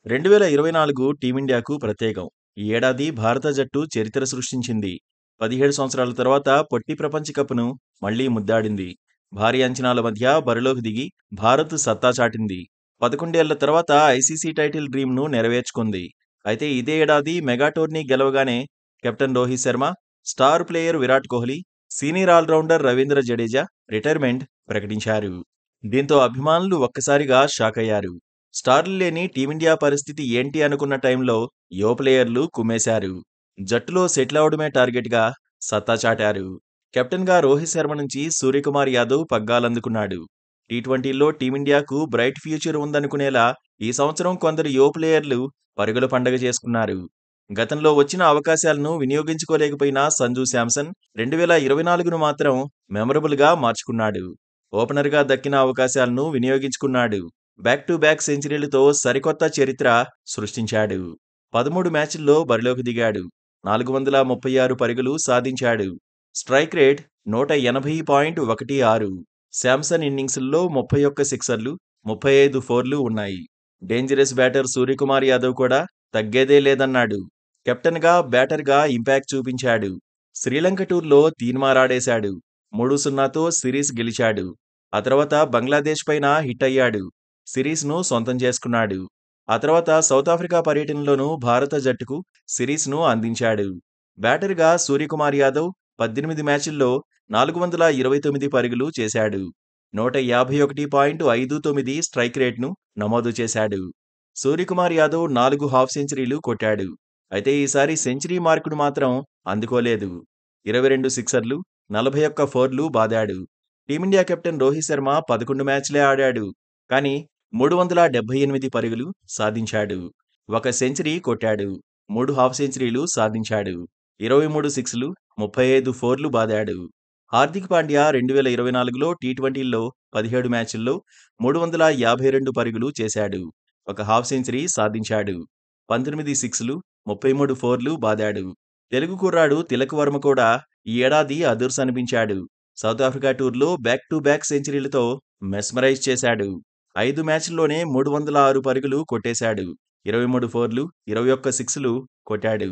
2024 టీమిండియాకు ప్రత్యేకం. ఈ ఏడాది భారత జట్టు చరిత్ర సృష్టించింది. 17 సంవత్సరాల తర్వాత పొట్టి ప్రపంచ కప్‌ను మళ్లీ ముద్దాడింది. భారీ అంచనాల మధ్య బరిలోకి దిగి భారత్ సత్తా చాటింది. 11 ఏళ్ల తర్వాత ఐసీసీ టైటిల్ డ్రీమ్‌ను నెరవేర్చుకుంది. అయితే ఇదే ఏడాది మెగా టోర్నీ గెలవగానే captain Rohit Sharma, star player Virat Kohli, senior allrounder Ravindra Jadeja retirement ప్రకటించారు. దీంతో అభిమానులు ఒక్కసారిగా షాకయ్యారు. స్టార్లు లేని టీమిండియా పరిస్థితి ఏంటి అనుకున్న టైంలో యువ ప్లేయర్లు కుమ్మేశారు. జట్టులో సెటిల్ అవడమే టార్గెట్గా సత్తా చాటారు. కెప్టెన్గా రోహిత్ శర్మ నుంచి సూర్యకుమార్ యాదవ్ పగ్గాలందుకున్నాడు. టీ20లో టీమిండియాకు బ్రైట్ ఫ్యూచర్ ఉందనుకునేలా ఈ సంవత్సరం కొందరు యువ ప్లేయర్లు పరుగుల పండగ చేసుకున్నారు. గతంలో వచ్చిన అవకాశాలను వినియోగించుకోలేకపోయిన సంజు శాంసన్ 2024ను మాత్రం మెమరబుల్గా మార్చుకున్నాడు. ఓపెనర్గా దక్కిన అవకాశాలను వినియోగించుకున్నాడు. బ్యాక్ టు బ్యాక్ సెంచరీలతో సరికొత్త చరిత్ర సృష్టించాడు. 13 మ్యాచ్ల్లో బరిలోకి దిగాడు. 436 పరుగులు సాధించాడు. Strike rate 180.16. శాంసన్ ఇన్నింగ్స్ల్లో 31 సిక్సర్లు, 35 ఫోర్లు ఉన్నాయి. డేంజరస్ బ్యాటర్ సూర్యకుమార్ యాదవ్ కూడా తగ్గేదే లేదన్నాడు. కెప్టెన్గా, బ్యాటర్గా ఇంపాక్ట్ చూపించాడు. శ్రీలంక టూర్లో తీన్మారాడేశాడు. 3-0తో సిరీస్ గెలిచాడు. ఆ తర్వాత బంగ్లాదేశ్ పైన హిట్ అయ్యాడు. సిరీస్ను సొంతం చేసుకున్నాడు. ఆ తర్వాత సౌత్ ఆఫ్రికా పర్యటనలోనూ భారత జట్టుకు సిరీస్ను అందించాడు. బ్యాటర్గా సూర్యకుమార్ యాదవ్ 18 మ్యాచ్ల్లో 429 పరుగులు చేశాడు. 151.59 స్ట్రైక్ రేట్ను నమోదు చేశాడు. సూర్యకుమార్ యాదవ్ 4 హాఫ్ సెంచరీలు కొట్టాడు. అయితే ఈసారి సెంచరీ మార్కును మాత్రం అందుకోలేదు. 22 సిక్సర్లు, 41 ఫోర్లు బాదాడు. టీమిండియా కెప్టెన్ రోహిత్ శర్మ 11 మ్యాచ్లే ఆడాడు. కానీ 378 పరుగులు సాధించాడు. 1 సెంచరీ కొట్టాడు. 3 హాఫ్ సెంచరీలు సాధించాడు. 23 సిక్స్లు, 35 ఫోర్లు బాదాడు. హార్దిక్ పాండ్యా 2024లో టీ20లో 17 మ్యాచ్ల్లో 352 పరుగులు చేశాడు. 1 హాఫ్ సెంచరీ సాధించాడు. 19 సిక్స్లు, 33 ఫోర్లు బాదాడు. తెలుగు కుర్రాడు తిలక్ వర్మ కూడా ఈ ఏడాది అదుర్స్ అనిపించాడు. సౌత్ ఆఫ్రికా టూర్లో బ్యాక్ టు బ్యాక్ సెంచరీలతో మెస్మరైజ్ చేశాడు. 5 మ్యాచ్ల్లోనే 306 పరుగులు కొట్టేశాడు. 23 ఫోర్లు, 21 సిక్స్లు కొట్టాడు.